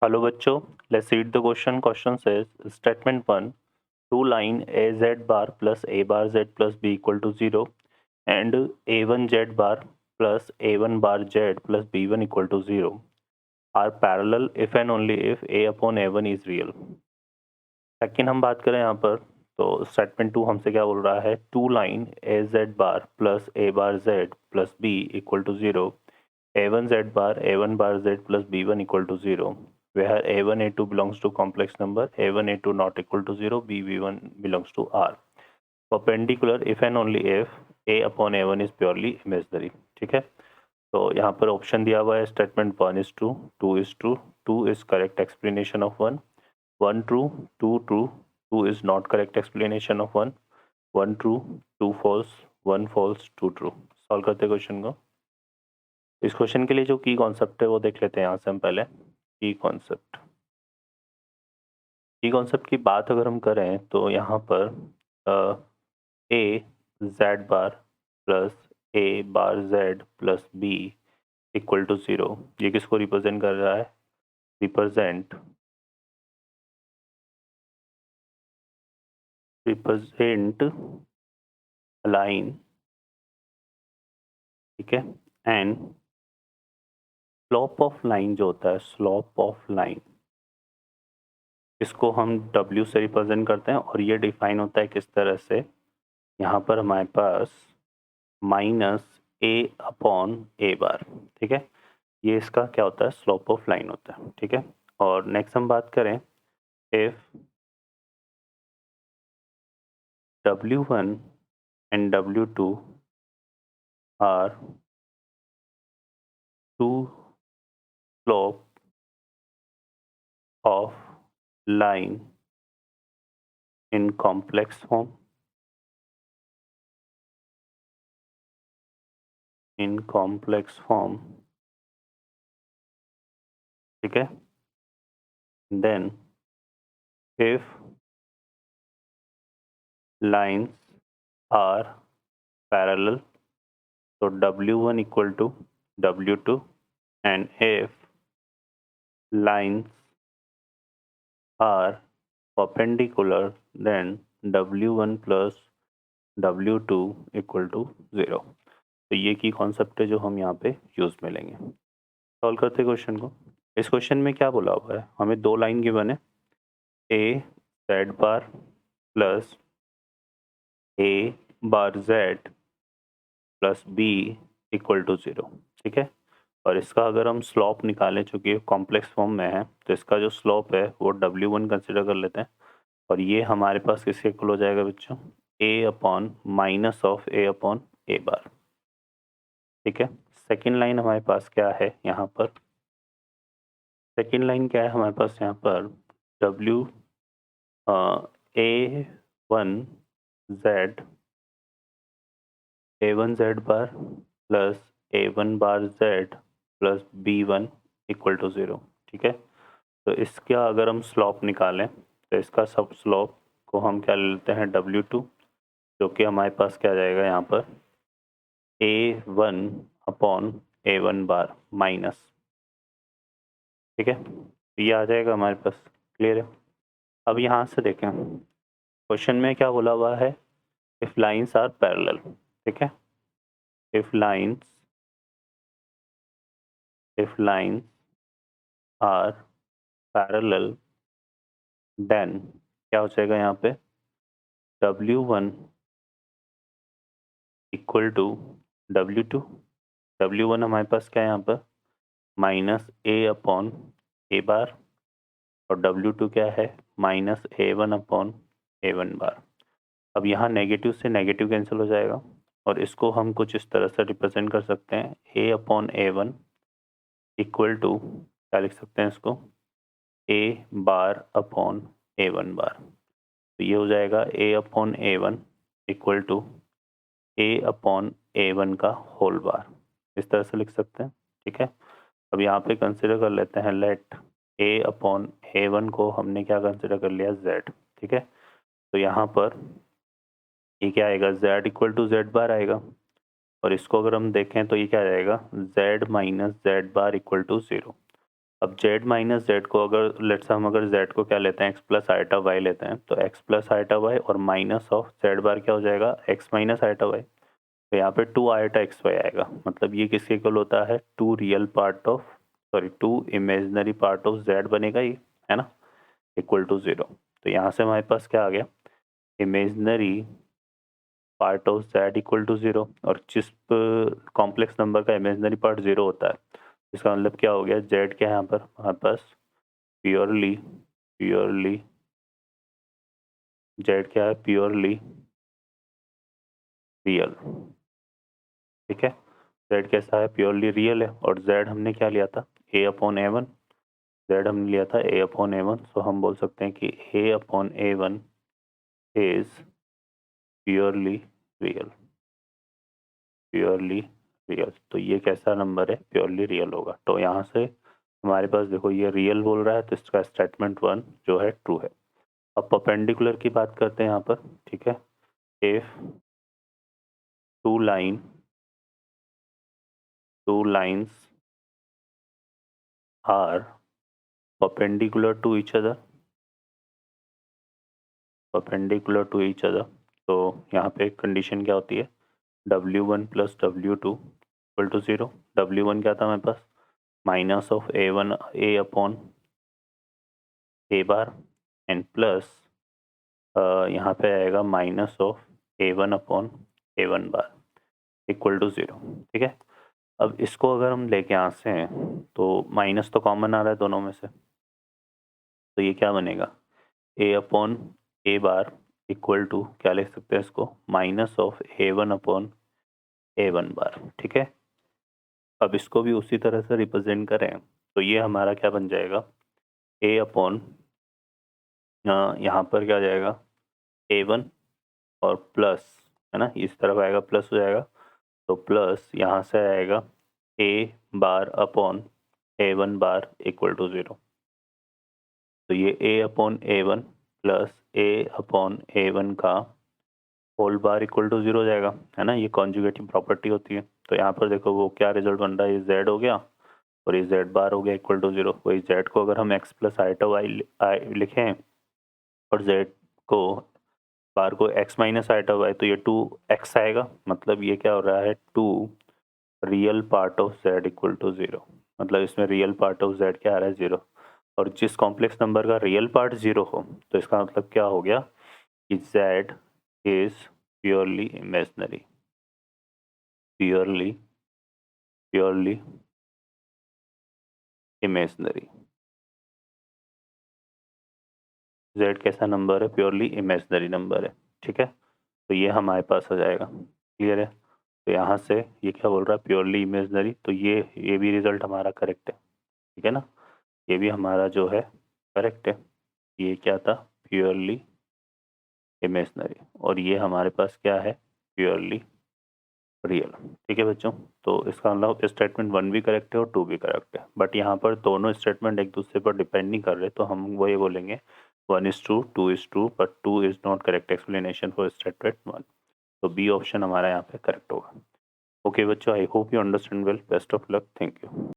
Hello बच्चों, let's read the question. Question says statement 1, two line a z bar plus a bar z plus b equal to 0 and a1 z bar plus a1 bar z plus b1 equal to 0 are parallel if and only if a upon a1 is real. Second हम बात करें यहाँ पर तो statement 2 हमसे क्या बोल रहा है, two line a Z bar plus A bar Z plus B equal to 0 a1 z bar a1 bar z plus b1 equal to 0 where a1 a2 belongs to complex number, a1 a2 not equal to 0, b1 belongs to r. Perpendicular if and only if a upon a1 is purely imaginary. ठीक है, तो यहाँ पर option दिया हुआ है statement 1 is true, 2 is true, 2 is correct explanation of 1, 1 true, 2 true, 2 is not correct explanation of 1, 1 true, 2 false, 1 false, 2 true. Solve करते question को. इस क्वेश्चन के लिए जो की कॉन्सेप्ट है वो देख लेते हैं यहाँ से हम पहले. की कॉन्सेप्ट की बात अगर हम करें तो यहाँ पर A Z bar plus A bar Z plus B equal to 0, ये किसको रिप्रेजेंट कर रहा है, रिप्रेजेंट लाइन, ठीक है, एंड स्लोप ऑफ लाइन जो होता है, स्लोप ऑफ लाइन इसको हम W से रिप्रेजेंट करते हैं और ये डिफाइन होता है किस तरह से, यहाँ पर हमारे पास माइनस ए अपॉन ए बार, ठीक है, ये इसका क्या होता है, स्लोप ऑफ लाइन होता है. ठीक है, और नेक्स्ट हम बात करें if W1 and W2 are two slope of line in complex form, ठीक है, then if lines are parallel, so W1 equal to W2, and if lines are perpendicular then W1 plus W2 equal to 0. तो ये की concept है जो हम यहाँ पे यूज में लेंगे. सॉल्व करते क्वेश्चन को. इस क्वेश्चन में क्या बोला हुआ है, हमें दो लाइन गिवन है, A Z bar plus A bar Z plus B equal to 0. ठीक है, और इसका अगर हम स्लोप निकालें, चूँकि कॉम्प्लेक्स फॉर्म में है तो इसका जो स्लोप है वो W1 कंसिडर कर लेते हैं, और ये हमारे पास किसके इक्वल हो जाएगा बच्चों, A upon minus of A upon A bar. ठीक है, सेकेंड लाइन हमारे पास क्या है यहाँ पर, सेकेंड लाइन क्या है हमारे पास यहाँ पर, W A1 Z bar plus A1 bar Z plus B1 equal to 0. ठीक है, तो इसका अगर हम स्लोप निकालें तो इसका सब स्लोप को हम क्या ले लेते हैं, W2, जो कि हमारे पास क्या जाएगा यहाँ पर A1 अपॉन A1 बार माइनस. ठीक है, ये आ जाएगा हमारे पास. क्लियर है. अब यहाँ से देखें क्वेश्चन में क्या बोला हुआ है, इफ लाइंस आर पैरेलल. ठीक है, if lines are parallel then क्या हो जाएगा यहाँ पे, W1 equal to W2. W1 हमारे पास क्या है यहाँ पर, माइनस ए अपॉन ए बार, और W2 क्या है, माइनस A1 अपॉन A1 बार. अब यहाँ नेगेटिव से नेगेटिव कैंसिल हो जाएगा और इसको हम कुछ इस तरह से रिप्रेजेंट कर सकते हैं, A upon A1 equal to क्या लिख सकते हैं इसको, A बार अपॉन A1 बार. तो ये हो जाएगा A upon A1 equal to A upon A1 का होल बार. इस तरह से लिख सकते हैं. ठीक है, अब यहाँ पे कंसिडर कर लेते हैं, लेट A अपॉन A1 को हमने क्या कंसिडर कर लिया, Z. ठीक है, तो यहाँ पर ये क्या आएगा, Z इक्वल टू Z बार आएगा, और इसको अगर हम देखें तो ये क्या आएगा, Z minus Z bar equal to 0. अब z माइनस जेड को अगर लेट्स हम अगर z को क्या लेते हैं x प्लस आइटा y लेते हैं तो x प्लस आइटा y और माइनस ऑफ z बार क्या हो जाएगा x माइनस आइटा y। तो यहाँ पे 2 आइटा एक्स वाई आएगा, मतलब ये किसके इक्वल होता है 2 real part of sorry 2 imaginary part of z बनेगा ये, है ना, इक्वल टू 0। तो यहाँ से हमारे पास क्या आ गया imaginary part of z equal to 0, और जिस कॉम्प्लेक्स नंबर का इमेजिनरी पार्ट 0 होता है इसका मतलब क्या हो गया z क्या है यहाँ पर हमारे पास प्योरली प्योरली z क्या है प्योरली रियल। ठीक है, z कैसा है प्योरली रियल है, और z हमने क्या लिया था a upon A one, z हमने लिया था a अपॉन ए वन। सो हम बोल सकते हैं कि a upon A one is purely real, purely real. तो ये कैसा नंबर है प्योरली रियल होगा। तो यहाँ से हमारे पास देखो ये रियल बोल रहा है तो इसका स्टेटमेंट 1 जो है ट्रू है। अब परपेंडिकुलर की बात करते हैं यहाँ पर। ठीक है, if two lines are perpendicular to each other, perpendicular to each other, तो यहाँ पे कंडीशन क्या होती है W1 plus W2 equal to 0। W1 क्या था हमारे पास minus of A1 A upon A bar and plus यहाँ पे आएगा minus of A1 upon A1 bar equal to 0। ठीक है, अब इसको अगर हम लेके यहाँ से हैं तो माइनस तो कॉमन आ रहा है दोनों में से, तो ये क्या बनेगा A upon A bar equal to क्या लिख सकते हैं इसको minus of A1 upon A1 बार। ठीक है, अब इसको भी उसी तरह से रिप्रेजेंट करें तो ये हमारा क्या बन जाएगा A अपॉन यहाँ पर क्या आ जाएगा A1 और प्लस, है ना, इस तरफ आएगा प्लस हो जाएगा, तो प्लस यहाँ से आएगा A bar upon A1 bar equal to 0। तो ये A upon A1 plus A upon A1 का होल बार इक्वल टू 0 हो जाएगा, है ना, ये कॉन्जुगेटिव प्रॉपर्टी होती है। तो यहाँ पर देखो वो क्या रिजल्ट बन रहा है, ये z हो गया और ये z बार हो गया इक्वल टू 0। वही z को अगर हम x प्लस आइटा वाई लिखें और z को बार को x माइनस आइटा वाई तो ये 2x आएगा, मतलब ये क्या हो रहा है 2 real part of z equal to 0, मतलब इसमें रियल पार्ट ऑफ z क्या आ रहा है 0। और जिस कॉम्प्लेक्स नंबर का रियल पार्ट 0 हो तो इसका मतलब क्या हो गया कि z is purely imaginary, purely imaginary. z कैसा नंबर है प्योरली इमेजिनरी नंबर है। ठीक है, तो ये हमारे पास आ जाएगा, क्लियर है। तो यहाँ से ये क्या बोल रहा है प्योरली इमेजिनरी, तो ये भी रिजल्ट हमारा करेक्ट है। ठीक है ना, ये भी हमारा जो है करेक्ट है। ये क्या था प्योरली इमेजिनरी, और ये हमारे पास क्या है प्योरली रियल। ठीक है बच्चों, तो इसका मतलब स्टेटमेंट 1 भी करेक्ट है और 2 भी करेक्ट है, बट यहाँ पर दोनों स्टेटमेंट एक दूसरे पर डिपेंड नहीं कर रहे, तो हम वो ये बोलेंगे 1 is true 2 is true but 2 is not correct explanation for statement 1। तो बी ऑप्शन हमारा यहाँ पे करेक्ट होगा। ओके बच्चों, I hope you understand well, best of luck, thank you.